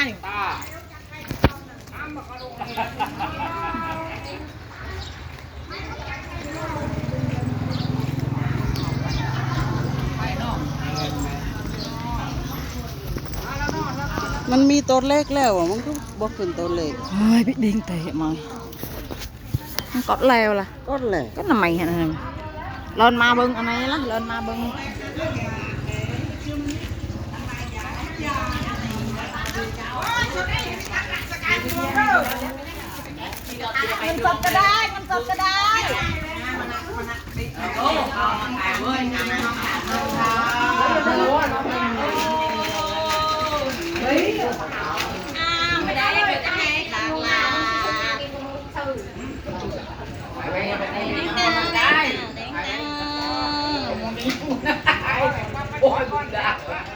นี่มันมีตัวเล็กแล้วมันก็บอกขึ้นตัวเล็ก เฮ้ยพี่ดิ้งเตะมามันกดแล้วล่ะ ก็แหละ ก็ทำไมฮะนั่นเลินมาเบิ้งอันไหนล่ะเลินมาเบิ้งมันสดก็ได้มันสดก็ได้ไม่ได้เลยจะให้ทางลา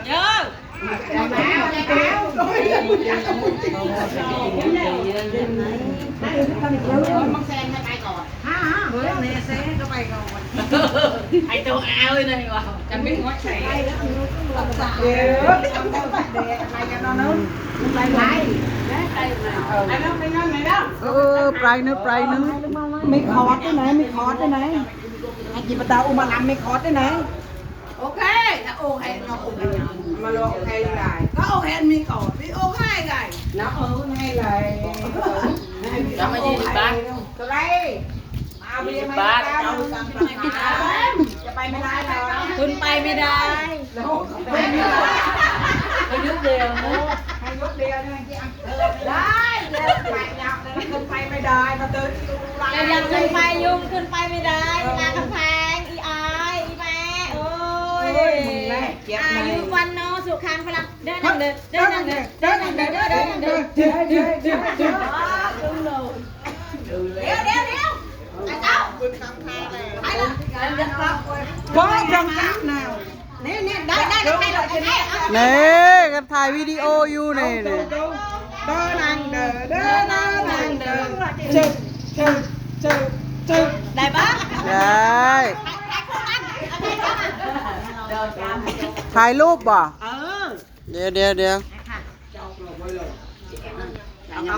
เยอะมังแซนไม่ไปก่อนเฮ้ยเนเซ่ก็ไปก่อนไอตัวอาเลยนะวะจะไม่งดใช้เดี๋ยวอะไรกันนอนนู้นไปไหนไอ้น้องไปนอนไหนแล้วปลายเนื้อไม่คอร์สได้ไหนไม่คอร์สได้ไหนกินปลาอุมาลำไม่คอร์สได้ไหน โอเคถ้าโอเคเราโอเค มาลองใครได้ ก็โอเคมีก่อนพี่โอเคไง น้าให้เลย จะมายืนบ้าน ก็ไรเอาไปยังไงจะไปไม่ได้หรอ คุณไปไม่ได้ไปยุบเดียวนะ ให้ยกเดียวได้ได้เดี๋ยวไปยับเลยขึ้นไปไม่ได้มาเดินที่ดูร้าน จะยังขึ้นไปยุ่งขึ้นไปไม่ได้มากำแพงอีอายอีแม่โอ้ยอายุวันโนสุขังพลังเดินนั่งเดินเดินนั่งเดินเดินนั่งเดินเดินนั่งเดินเดี๋ยวไอ้เจ้าไปละเดินครับ ก็จังจังนะนี่ได้ได้ได้ได้ได้ นี่กันถ่ายวิดีโออยู่นี่ เดินนั่งเดินเดินนั่งเดินจึ๊บ ได้ปะ ได้ถ่ายรูปบ่เดี๋ยว เอา